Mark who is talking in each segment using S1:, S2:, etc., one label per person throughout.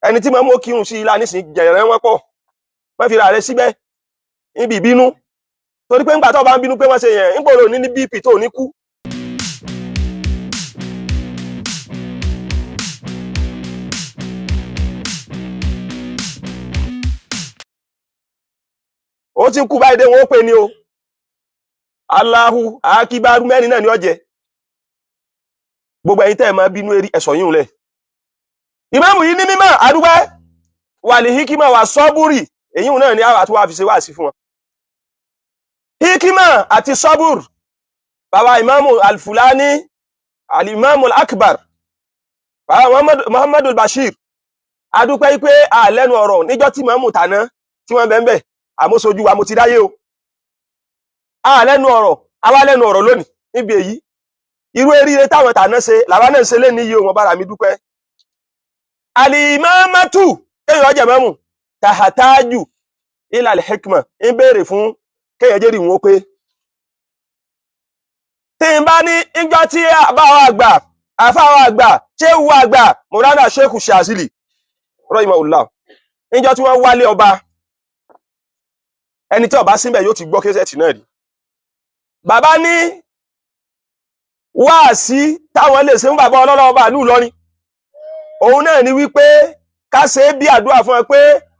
S1: ẹni tí màmú kírun sí ilá nísìn jẹ̀rẹ̀ wọn pọ̀ má fi ra rẹ síbẹ̀ níbi ìbínú torí pé ńgbà tó bá ń bínú pé wọ́n ṣe yẹn ń gbòòrò ní BP tó ní kú. ó ti kú báyìí dé wọn ó pè ní o Allahu akíbárú mẹ́rin náà ni ó jẹ gbogbo ẹ̀yin tẹ́ ẹ máa bínú eri ẹ̀sọ̀ yìí lẹ̀. ìmáàmù yìí ní mímọ́ àdúgbẹ́ wàlì hikima wà sọ́búrì èyí náà ni àwọn àtúwà fi ṣe wá sí fún wọn. hikima àti sọ́búr bàbá ìmáàmù alfulani alimáàmù akbar bàbá muhammadu bashir adúpẹ́ pé àlẹ́nu ọ̀rọ̀ níjọ́ tí ìmáàmù tàná tí wọ́n bẹ́ẹ̀ àmósojú wa mo ti dáyé o àlẹ́nu ọ̀rọ̀ awálẹ́nu ọ̀rọ̀ lónìí níbi èyí irú eríire táwọn tàná ṣe làwọn náà ṣe lé ní iye wọn bára mi dúpẹ́. alìmọ́mọ́tù kéèyàn ọjà mọ́mù tàhátájù ilal hikma ń béèrè fún kéèyàn jẹ́rìí wọn pé tí n bá ní ìjọ tí àbáwọ̀ àgbà àfáwọ̀ àgbà ṣéwù àgbà mọ̀ránà ṣékù ṣàzìlì rahimahullah ìjọ tí wọ́n wálé ọba ẹni tí ọba síbẹ̀ yóò ti gbọ́ késẹ̀tì náà rí bàbá ní wáàsí táwọn lè ṣe ń bàbá ọlọ́lọ́ ọba ìlú Ìlọrin òun náà ni wípé ká ṣe bí àdúrà fún ẹ pé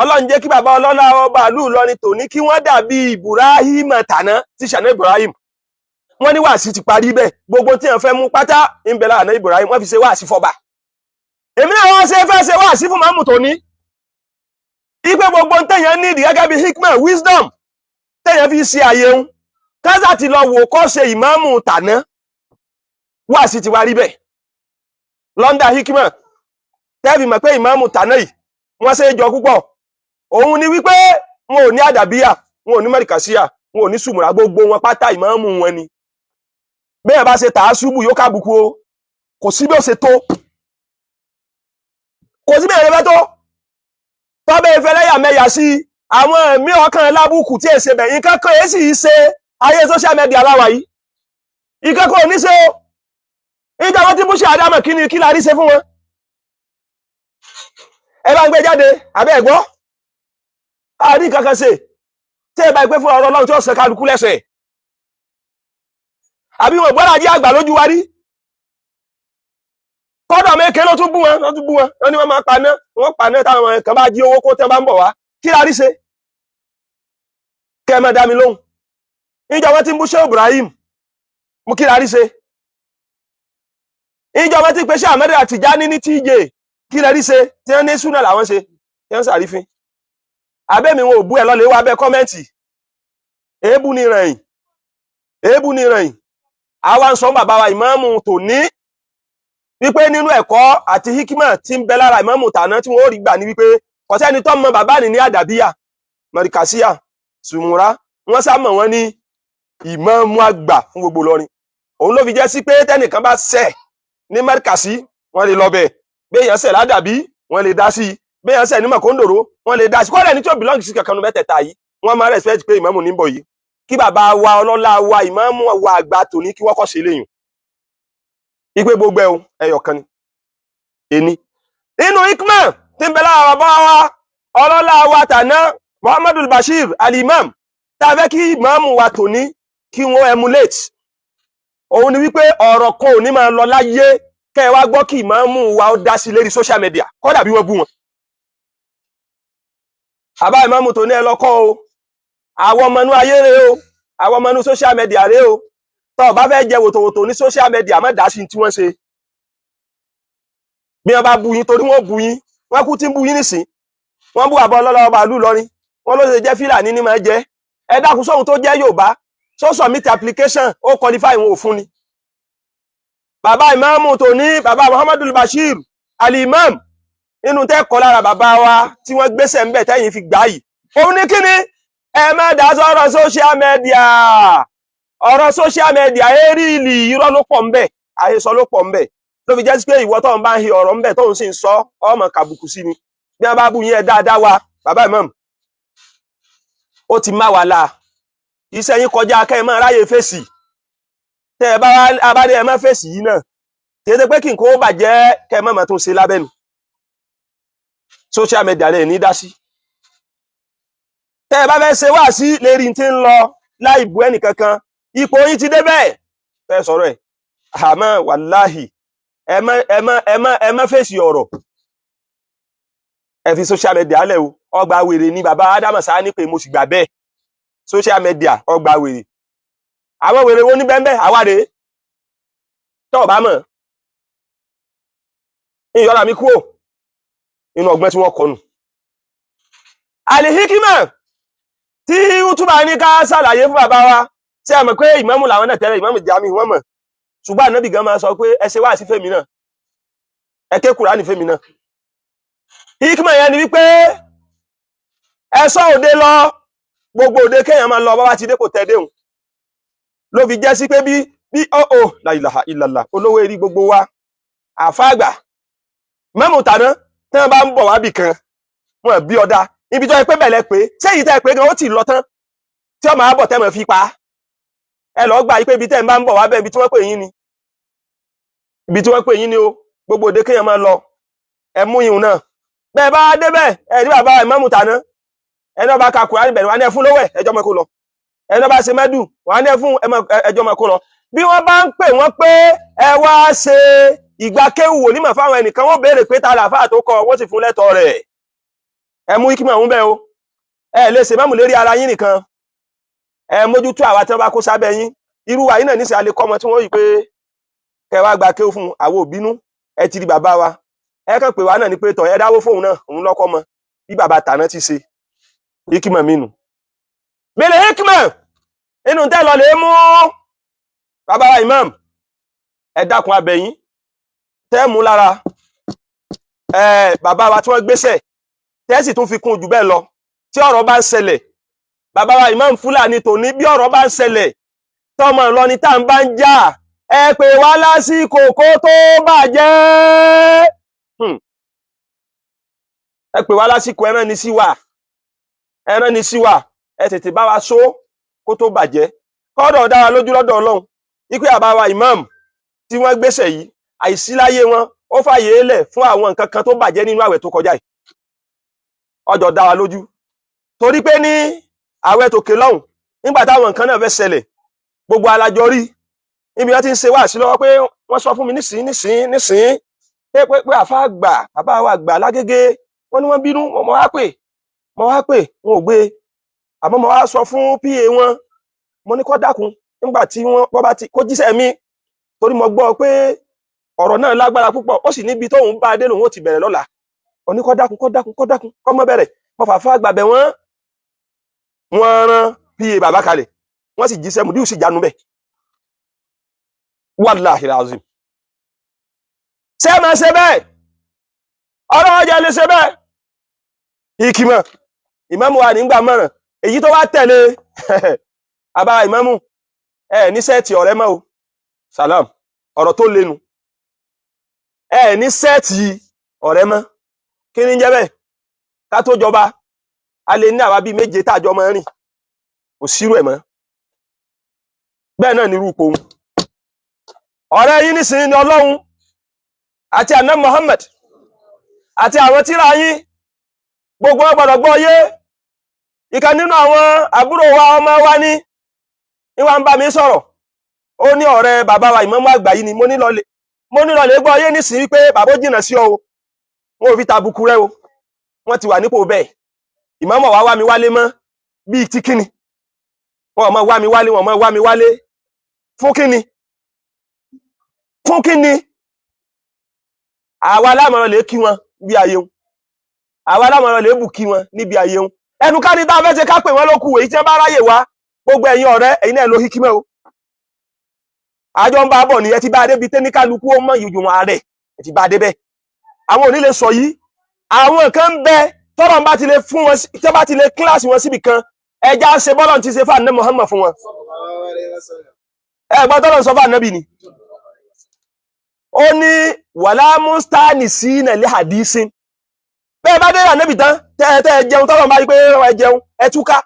S1: Ọlọ́run jẹ́ kí bàbá ọlọ́lọ́ ọba ìlú Ìlọrin tòní kí wọ́n dàbí Ibrahim tàná tí ṣàná Ibrahim wọ́n ní wáàsí ti parí bẹ́ẹ̀ gbogbo tí wọ́n fẹ́ mú pátá ń bẹ láàánú Ibrahim wọ́n fi ṣe wáàsí fọba èmi náà wọ́n fẹ́ ṣe wáàsí fún màmú tòní ipe gbogbo tẹ̀yàn nídìí gẹ́gẹ́ bí hikma wisdom tẹ̀yàn fi ṣe àyẹ̀wò kásá ti lọ wò kọ́ ṣe ìmáàmù tàná wáàsí ti wá rí bẹ́ẹ̀ lọ́ndà hikma tẹ́ẹ̀fì mọ̀ pé ìmáàmù tàná yìí wọ́n ṣe é jọ púpọ̀ òun ni wípé wọn ò ní àdàbíyà wọn ò ní mẹ́ríkàsíyà wọn ò ní sùmùrà gbogbo wọn pátá ìmáàmù wọn ni bẹ́ẹ̀ bá ṣe tàásùbù yóò kábùkù o kò sí bí ó ṣe tó kò sí bí èrè fẹ́ tó tọ́bẹ̀ ìfẹ́lẹ́yà mẹ́yà sí àwọn ẹ̀mí ọkàn lábùkù tí èsè bẹ̀yìn kankan èsì ṣe ayé social media láwà yìí ìkankan ò ní ṣe o ìjà wọn tí bú ṣe àdámọ̀ kí la rí ṣe fún wọn ẹ bá ń gbé jáde àbẹ́ ẹ̀gbọ́ àrí kankan ṣe tí ẹ bá gbé fún ọ̀rọ̀ Ọlọ́run tí ó ṣe kálukú lẹ́sẹ̀ àbí wọn gbọ́dọ̀ ajé àgbà lójú wa rí kọ́dọ̀ mẹ́kẹ́ ló tún bú wọn wọ́n ní wọ́n máa paná wọ́n paná táwọn kan bá jí owó kó tẹ́ bá ń bọ̀ wá kí la rí ṣe kẹ́ ẹ má dá mi lóhùn ìjọ wọn ti ń bú ṣé Ibrahim mú kí la rí ṣe ìjọ wọn ti pè ṣé Ahmed Tijani ní TJ kí la rí ṣe tí wọ́n ní súnà làwọn ṣe tí wọ́n ṣàrífín abẹ́mi wọn ò bú ẹ lọ́lẹ̀ wá bẹ́ kọ́mẹ́ǹtì èébú ni ìrànyìn àwa ń sọ bàbá wa ìmáàmù tòní wípé nínú ẹ̀kọ́ àti hikima tí ń bẹ lára ìmáàmù tàná tí wọ́n rí gbà ní wípé kò sẹ́ni tó mọ bàbá ní àdàbíyà mọ̀ríkàsíyà sùmùrà wọ́n sá mọ̀ wọ́n ní ìmáàmù àgbà fún gbogbo Ìlọrin òun ló fi jẹ́ sí pé tẹ́nìkan bá ṣẹ̀ ní mọ̀ríkàsí wọ́n lè lọ bẹ̀ béèyàn ṣẹ̀ ládàbí wọ́n lè dá sí béèyàn ṣẹ̀ ní mọ̀kóńdòrò wọ́n lè dá sí kọ́lẹ̀ ní tí ó bìlọ́ǹgì sí kankan mẹ́tẹ̀ẹ̀ta yìí wọ́n máa respect pé ìmáàmù ní bọ̀ yìí kí bàbá wa ọlọ́lá wa ìmáàmù wa àgbà tòní kí wọ́n kọ́ sí léyìn ipe gbogbo ẹyọ kan ni ení nínú hikma tí ń bẹ lára bàbá wa ọlọ́lá wa tàná Muhammadu Bashir alimam tá a fẹ́ kí ìmáàmù wa tòní kí wọ́n emulate òun ni wípé ọ̀rọ̀ kan ò ní máa lọ láyé kẹ́ ẹ wá gbọ́ kí ìmáàmù wa ó dá sí lérí social media kódà bí wọ́n bú wọn àbá ìmáàmù tòní ẹ lọ́kọ́ o àwọn ọmọ inú ayé rẹ o àwọn ọmọ inú social media rẹ o tọ́ bá fẹ́ jẹ wòtòwòtò ní social media má dá sí tí wọ́n ṣe bí wọ́n bá bú yín torí wọ́n bú yín wọ́n kú tí ń bú yín nìsín wọ́n bú àbọ̀ ọlọ́lọ́ ọba ìlú Ìlọrin wọ́n ló ṣe jẹ́ Fílàní ní máa jẹ́ ẹ dákun sóhun tó jẹ́ Yorùbá so submit application ó qualify wọn ò fún ni bàbá ìmáàmù tòní bàbá Muhammadu Bashir alimam inú tẹ́kọ̀ọ́ lára bàbá wa tí wọ́n gbéṣẹ́ ń bẹ̀ tẹ́yìn fi gbá yìí òun ní kíni ẹ má dá sọ́rọ̀ social media ọ̀rọ̀ social media eríìlì irọ́ ló pọ̀ ń bẹ̀ àhesọ ló pọ̀ ń bẹ̀ ló fi jẹ́ sí pé ìwọ tó ń bá ń hi ọ̀rọ̀ ń bẹ̀ tó ń sì ń sọ ọmọ kàbùkù sí ni bí wọ́n bá bú yín ẹ dáadáa wa bàbá imam ó ti má wa la iṣẹ́ yín kọjá kẹ́ ẹ máa ráyè fèsì tẹ́ ẹ bá abádé ẹ má fèsì yìí náà kéde pé kí nǹkan ó bàjẹ́ kẹ́ ẹ má máa tún ṣe lábẹ́nu social media lè ní dá sí tẹ́ ẹ bá fẹ́ ṣe wá sí lérí tí ń lọ láì bú ẹnì kankan ipò yín ti débẹ̀ fẹ́ sọ̀rọ̀ ẹ̀ àmọ́ wàláhì ẹ má fèsì ọ̀rọ̀ ẹ fi social media lẹ̀ o ọgbà wèrè ni bàbá Ádámù sáà ní pé mo sì gbà bẹ́ẹ̀ social media ọgbà wèrè àwọn wèrè wo ní bẹ́ẹ̀ àwárẹ̀ tọ́ ọ̀bá mọ̀ ìyọ́ra mi kúrò inú ọgbọ́n tí wọ́n kọnu àlìhíkímà tí útúbà ní ká ṣàlàyé fún bàbá wa ṣé ẹ mọ̀ pé ìmámù làwọn náà tẹ́lẹ̀ ìmámù Jamiu wọ́n mọ̀ ṣùgbọ́n ànábì gan máa sọ pé ẹ ṣe wá sí fèmí náà ẹ ké Kùránì fèmí náà híkímà yẹn ni wípé ẹ sọ òde lọ gbogbo òde kéèyàn máa lọ bá ti dé kò tẹ́ déhùn ló fi jẹ́ sí pé bí la ilaha illallah olówó erí gbogbo wa àfáàgbà mẹ́mù tàná tí wọ́n bá ń bọ̀ wá bì kan wọ́n bí ọ̀dà ibi tó yẹ pé bẹ̀lẹ̀ pé ṣé èyí tẹ́ pé gan ó ti lọ tán tí ọmọ àbọ̀ tẹ́ mọ̀ fi pa ẹ lọ gbà yí pé ibi tẹ́ ń bá ń bọ̀ wá bẹ́ẹ̀ ibi tí wọ́n pè yín ni ibi tí wọ́n pè yín ni o gbogbo òde kéèyàn máa lọ ẹ mú ìhùn náà bẹ́ẹ̀ bá débẹ̀ ẹ ní bàbá mẹ́mù tàná ẹni ọba ka Kùránì bẹ̀rẹ̀ wà ní ẹ fún lówẹ̀ ẹjọ́ mọ́ kó lọ ẹni ọba ṣe mẹ́dù wà ní ẹ fún ẹjọ́ mọ́ kó lọ bí wọ́n bá ń pè wọ́n pé ẹ wá ṣe ìgbà kéwù wòlímọ̀ fáwọn ẹnìkan wọ́n béèrè pé ta làfáà tó kọ wọ́n sì fún lẹ́tọ̀ọ́ rẹ̀ ẹ mú ikímọ̀ ọ̀hún bẹ́ẹ̀ o ẹ lè ṣe mẹ́mù lérí ara yín nìkan ẹ mójútó àwa tí wọ́n bá kó sábẹ́ yín irú wa yín náà níṣẹ́ alẹ́ kọ́mọ tí wọ́n yìí pé kẹ wá gba kéwù fún àwọn òbínú ẹ ti di bàbá wa ẹ kàn pé wa náà ní pé tọ̀ ẹ dáwó fóun náà òun lọ́kọ́ mọ bí bàbá tàná ti ṣe ikímọ̀ mínú bẹ̀rẹ̀ ikímọ̀ inú tẹ́ lọ lè mú bàbá wa imam ẹ dákun abẹ́yìn tẹ́ mú lára bàbá wa tí wọ́n gbéṣẹ̀ tẹ́ sì tún fi kún jù bẹ́ẹ̀ lọ tí ọ̀rọ̀ bá ń ṣẹlẹ̀ bàbá wa imam Fúlàní tòní bí ọ̀rọ̀ bá ń ṣẹlẹ̀ tọmọ Ìlọrin tá à ń bá ń jà ẹ pè wá lásìkò kó tó bàjẹ́ ẹ pè wá lásìkò ẹran ní sí wa ẹ tètè bá wa só kó tó bàjẹ́ kọ́dọ̀ dára lójú lọ́dọ̀ Ọlọ́run wípé bàbá wa imam tí wọ́n gbéṣẹ̀ yìí àìsí láyé wọn ó fàyè lẹ̀ fún àwọn nǹkan kan tó bàjẹ́ nínú àwẹ̀ tó kọjá yìí ọjọ́ dá wa lójú torí pé ní àwẹ̀ tòkè lọ́hùn nígbà táwọn nǹkan náà fẹ́ ṣẹlẹ̀ gbogbo alájọ rí níbi wọn ti ń ṣe wá sí lọ́wọ́ pé wọ́n sọ fún mi nísìn pé àfa àgbà bàbá wa àgbà lágége wọ́n ní wọ́n bínú mo wá pè wọn ò gbé àmọ́ mo wá sọ fún pa wọn mo ní kó dákun nígbà tí wọ́n bá ti kó jíṣẹ́ mi torí mo gbọ́ pé ọ̀rọ̀ náà lágbára púpọ̀ ó sì níbi tóun bá dé lòun ó ti bẹ̀rẹ̀ lọ́la ó ní kó dákun kó mọ́ bẹ̀rẹ̀ mo fàfà gbàbẹ̀ wọ́n rán pa bàbá kalẹ̀ wọ́n sì jíṣẹ́ mùdíù sì jánu bẹ̀ wàláhì azim ṣé máa ṣe bẹ́ẹ̀ ọ̀rọ̀ ọjà lè ṣe bẹ́ẹ̀ ìkìmọ̀ ìmámù wa nígbà mọ̀ràn èyí tó wá tẹ̀lé àbá ìmámù ní sẹ́ẹ̀tì ọ̀rẹ́ mọ́ o salam ọ̀rọ̀ tó lẹ́nu ní sẹ́ẹ̀tì ọ̀rẹ́ mọ́ kí ní jẹ́ bẹ́ẹ̀ ká tó jọba a lè ní àwa bíi méje tàjọ mọ́ rìn kò sírò ẹ̀ mọ́ bẹ́ẹ̀ náà ní rúpo ọ̀rẹ́ yín nísìnyí ni Ọlọ́run àti ànábì Muhammad àti àwọn tírà yín gbogbo wọn gbọ́dọ̀ gbọ́ yé ìkan nínú àwọn àbúrò wa ọmọ wa ní ìwà ń bá mi sọ̀rọ̀ ó ní ọ̀rẹ́ bàbá wa ìmámù àgbà yìí ni mo ní lọlé gbọ́ yé nísìnyí pé bàbá ó jìnnà sí ọ o wọn ò fi tàbùkù rẹ o wọn ti wà nípò bẹ́ẹ̀ ìmámù wá wá mi wálé mọ́ bíi tí kíni wọn mọ wá mi wálé fún kíni àwa lámọ̀ràn lè kí wọn bí ayé wọn àwa lámọ̀ràn lè bù kí wọn níbi ayé wọn ẹnu ká ní tá a fẹ́ ṣe ká pè wọ́n lókù èyí tí wọ́n bá ráyè wá gbogbo ẹ̀yin ọ̀rẹ́ ẹ̀yin náà ló híkímẹ́ o àjọ ń bá bọ̀ nìyẹn ti bá a débi tẹ́ní kálukú ó mọ̀ ìjùmọ̀ ààrẹ ẹ̀ ti bá a débẹ̀ àwọn onílé sọ yìí àwọn kan ń bẹ tọ́rọ̀ bá ti lè fún wọn tí wọ́n bá ti lè kíláàsì wọn síbì kan ẹja ṣe bọ́lọ̀ ti ṣe fún ànábì Muhammad fún wọn ẹgbọ́n tọ́lọ̀ sọ fún ànábì ni ó ní wàlá mustani sí nàlẹ́ hadisin bẹ́ẹ̀ bá dé ànábì tán tẹ́ jẹun tọ́lọ̀ bá rí pé ẹ jẹun ẹ túká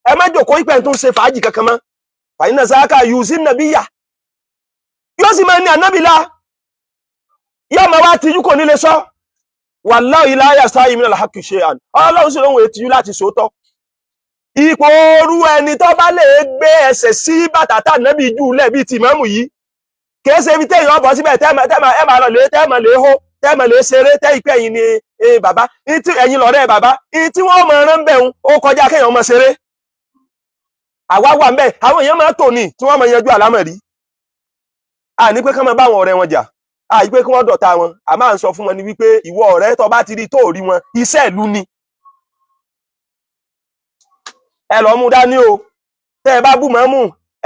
S1: ẹ má jòkó ìpẹ́ tó ń ṣe fàájì kankan mọ́ fàyín náà sáká yusin nàbíyà yóò sì máa ní ànábì lá yóò máa wá tijú kò nílé sọ wallahi la yastahi minal haqqi shay'an Ọlọ́run sì lóhun ètìjú láti sòótọ́ ipò orú ẹni tó bá lè gbé ẹsẹ̀ sí bàtà tá Nábì jù lẹ̀ bíi ti ìmáàmù yìí kìí ṣe ibi téèyàn bọ́ síbẹ̀ tẹ́ẹ̀mà lọ lé tẹ́ẹ̀mà lè hó tẹ́ẹ̀mà lè ṣeré tẹ́ ìpẹ́ ẹ̀yìn ni bàbá ẹ̀yìn lọ́rẹ́ bàbá tí wọ́n mọ̀ rán bẹ̀rún ó kọjá kéèyàn mọ̀ ṣeré àwa wà ń bẹ̀ àwọn èèyàn máa tò ní tí wọ́n mọ̀ yanjú àlámọ̀rí à ní pé kán máa bá àwọn ọ̀rẹ́ wọn jà à yí pé kí wọ́n dọ̀tá wọn à máa ń sọ fún wọn ni wípé ìwọ ọ̀rẹ́ tó bá ti rí tó rí wọn iṣẹ́ ìlú ni ẹ lọ mú dání o tẹ́ ẹ bá bú mọ́mú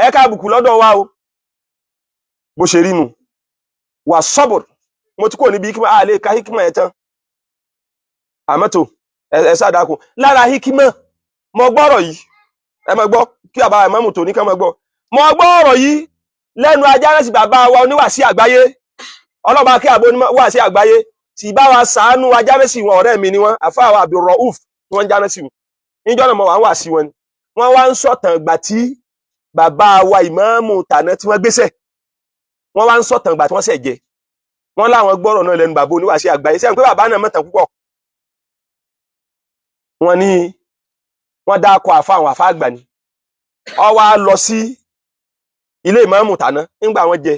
S1: ẹ káàbùkù lọ́dọ̀ wa o bó ṣe rí nu wà sọ́bùr mo ti kò níbi hikima a lè ka hikima ẹ̀ tán àmọ́tò ẹ sádàkù lára hikima mo gbọ́rọ̀ yìí ẹ mọ̀ gbọ́ kí àbá ìmáàmù tó ní ká mọ̀ gbọ́ mo gbọ́rọ̀ yìí lẹ́nu Ajánẹ́sì bàbá wa oníwàásí àgbáyé ọlọ́ba kí àbó oníwàásí àgbáyé sì bá wa ṣàánú Ajánẹ́sì wọn ọ̀rẹ́ mi ni wọ́n àfáà wa Abdulrauf tí wọ́n Jánẹ́sì wọn níjọ́ náà mo wà ń wà sí wọn ni wọ́n wá ń sọ̀tàn ìgbà tí bàbá wa ìmáàmù tàná tí wọ́n gbéṣẹ́ wọ́n wá ń sọ̀tàn ìgbà tí wọ́n ṣẹ̀ jẹ wọ́n láwọn gbọ́rọ̀ náà lẹ́nu bàbá oníwàásí àgbáyé sẹ́yìn pé bàbá náà mọ̀tàn púpọ̀ wọ́n ní wọ́n dákọ̀ àfa àwọn àfa àgbà ni ó wá lọ sí ilé ìmáàmù tàná nígbà wọ́n jẹ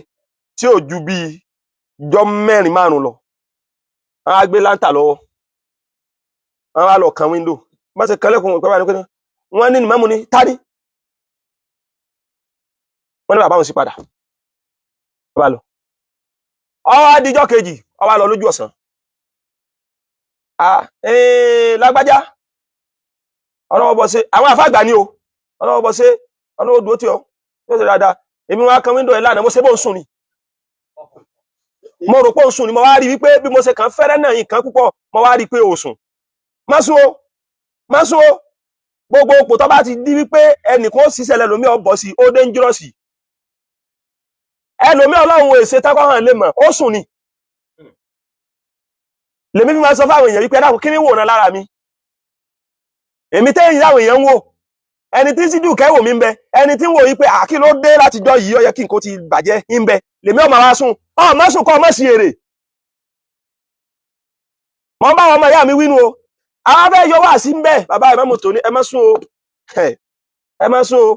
S1: tí ò ju bíi jọ́ 4-5 lọ wọ́n á gbé láńtà lọ́wọ́ wọ́n á lọ kan wíńdò bá ṣe kan lẹ́kùn ìpẹ́ bá ní pé wọ́n ní ìmáàmù ní tání wọ́n ní bàbá wọn sí padà ó bá lọ ó wá dijọ́ kejì ó wá lọ lójú ọ̀sán lágbájá ọlọ́wọ́ bọ́ sí àwọn àfáàgbà ní o ọlọ́wọ́ bọ́ sí ọlọ́wọ́ dúró tí ọ tó ṣe dáadáa èmi wá kan wíńdò ẹ̀ lánàá mo ṣe bó ń sùn ni mo rò pé ń sùn ni mo wá rí wípé bí mo ṣe kàn fẹ́rẹ́ náà yìí kan púpọ̀ mo wá rí pé ò sùn má sùn o gbogbo òpò tó bá ti di wípé ẹnìkan ó ṣiṣẹ́ lẹ́lòmí ọ̀bọ̀ sí ó dangerous ẹlòmí ọlọ́run èsè tákọ́ hàn lè mọ̀ ó sùn ni lèmi fi máa sọ fáwọn èèyàn wípé dákun kí ni wò náà lára mi èmi tẹ́yìn láwọn èèyàn ń wò ẹni tí síjú kẹ́wò mi ń bẹ ẹni tí ń wò wípé àkí ló dé láti jọ yìí ó yẹ kí n kò ti bàjẹ́ ń bẹ lèmi ọmọ wa sùn ọmọ sùn kọ́ ọmọ sí èrè mọ́ bá ọmọ ìyá mi wínú o àwọn afẹ́ yọ wá sí ń bẹ bàbá ìmáàmù tó ní ẹ má sùn o ẹ má sùn o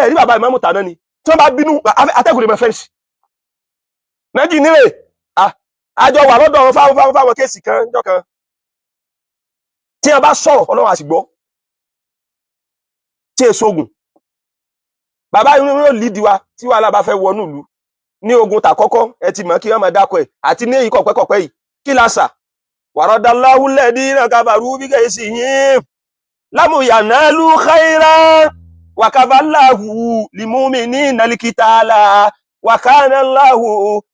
S1: ẹ rí bàbá ìmáàmù tàná ni tí wọ́n bá bínú atẹ́gùn lè mọ fẹ́ǹsì méjì nílé àjọ wà lọ́dọ̀ fáwọn kéèsì kan jọ kan tí wọ́n bá sọ̀rọ̀ ọlọ́run àsìgbọ́ tí èso ogun bàbá inú yóò lídi wa tí wàhálà bá fẹ́ wọnú ìlú ní ogun tàkọ́kọ́ ẹ ti mọ̀ kí wọ́n máa dákọ̀ ẹ̀ àti ní èyí kọ̀pẹ́kọ̀pẹ́ yìí kí la sà wàrọ̀dàláhù lẹ́dínà kàbàrú bí kẹ́sì yín lámùyànálù khaira wàkàbàláhù lìmúmi ní nàlìkítàlà wàkánàláhù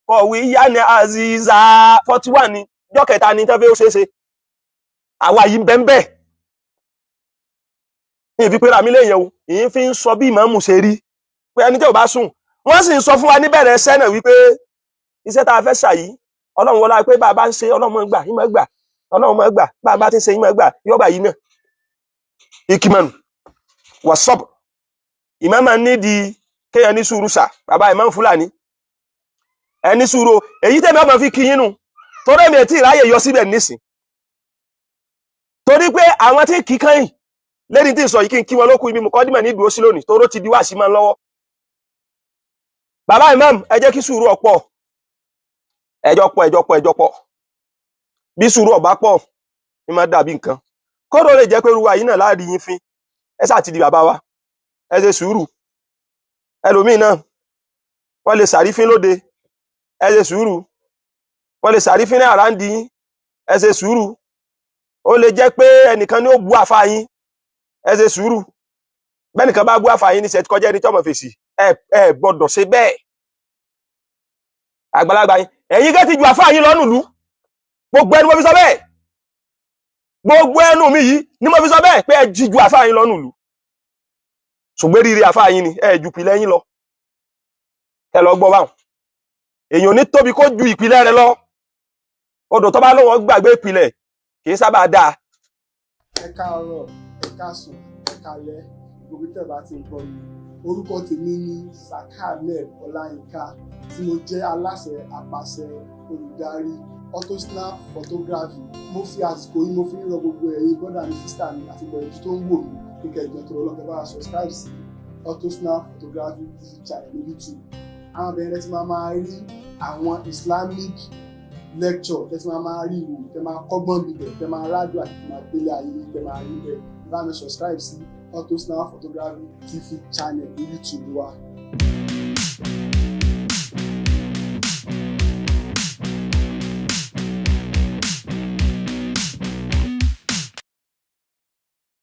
S1: kọ̀wíyàn àzìzà 41 ni jọ́kẹta ní tẹ́fẹ́ ó ṣeéṣe àwa yìí bẹ́ẹ̀ ìfi pé ra mi léyìn o ìyí fi ń sọ bí ìmáàmù ṣe rí pé ẹni tí ò bá sùn wọ́n sì ń sọ fún wa níbẹ̀rẹ̀ ẹsẹ̀ náà wípé iṣẹ́ tá a fẹ́ ṣàyí ọlọ́run wọlá pé bá a bá ń ṣe ọlọ́run máa gbà ìmọ̀ gbà ọlọ́run máa gbà bá a bá ti ń ṣe ìmọ̀ gbà yọ́gbà yìí náà ìkìmọ̀nù wọ̀sọ́bù ìmáàmù nídìí kéèyàn ní sùúrù sà bàbá ìmáàmù Fúlàní ẹni sùúrù èyí tẹ́mi ọmọ fi kí yín nù torí èmi tí ìráyè yọ síbẹ̀ nísìn torí pé àwọn tí kì í kàn yìí lẹ́ni tí ń sọ yìí kí n kí wọn lókù ibi mùkọ́dímẹ̀ ní ìdúró sí lónìí toró ti di wá sí máa ń lọ́wọ́ bàbá imam ẹ jẹ́ kí sùúrù ọ̀pọ̀ ẹjọ́ pọ̀ bí sùúrù ọ̀bá pọ̀ ní máa dàbí nǹkan kódò lè jẹ́ pé ruwa yìí náà láàrin yín fín ẹ sáà ti di bàbá wa ẹ ṣe sùúrù ẹlòmíì náà wọ́n lè sàrífín lóde ẹ ṣe sùúrù wọ́n lè sàrífín ní àrándì yín ẹ ṣe sùúrù ó lè jẹ́ pé ẹnìkan ní ó bú àfáà yín ẹ ṣe sùúrù bẹ́nìkan bá bú àfáà yín ní ṣe kọjá ẹni tí ọmọ fèsì ẹ gbọ́dọ̀ ṣe bẹ́ẹ̀ àgbàlagbà yín ẹ̀yin gẹ́ ti ju àfáà yín lọ́nù lú gbogbo ẹnu mo fi sọ bẹ́ẹ̀ gbogbo ẹnu mi yìí ni mo fi sọ bẹ́ẹ̀ pé ẹ jí ju àfáà yín lọ́nù lú ṣùgbọ́n rírì àfáà yín ni ẹ ju ìpìlẹ̀ yín lọ ẹ lọ gbọ́ báwọn èèyàn ní tóbi kó ju ìpìlẹ̀ rẹ̀ lọ odò tó bá lọ́wọ́ gbàgbé ìpìlẹ̀ kì í sábà dáa.
S2: ẹ káàárọ̀ ẹ káàsán ẹ káalẹ́ gbogbo tẹ́ bá ti ń gbọ́ mi orúkọ tèmi ni Saka Ahmed Ọláyínká tí mo jẹ́ aláṣẹ àpàṣẹ olùdarí Autosnap photography. Mo fi àsìkò yìí mo fi ń rọ gbogbo ẹ̀yin brother mi sister mi àti gbogbo ẹ̀yin tó ń wò mí kíkẹ́ ìjọ tó lọ́kẹ́ bá subscribe sí Autosnap photography channel ní YouTube. Àwọn bẹ̀rẹ̀ tí máa rí àwọn Islamic lecture tẹ́ tí máa rí ìwò tẹ́ máa kọ́gbọ́n bíbẹ̀ tẹ́ máa rádùn àti tẹ́ máa gbélé ayé tẹ́ máa rí bẹ́ẹ̀ bá mi subscribe sí Autosnap photography TV channel ní YouTube wa.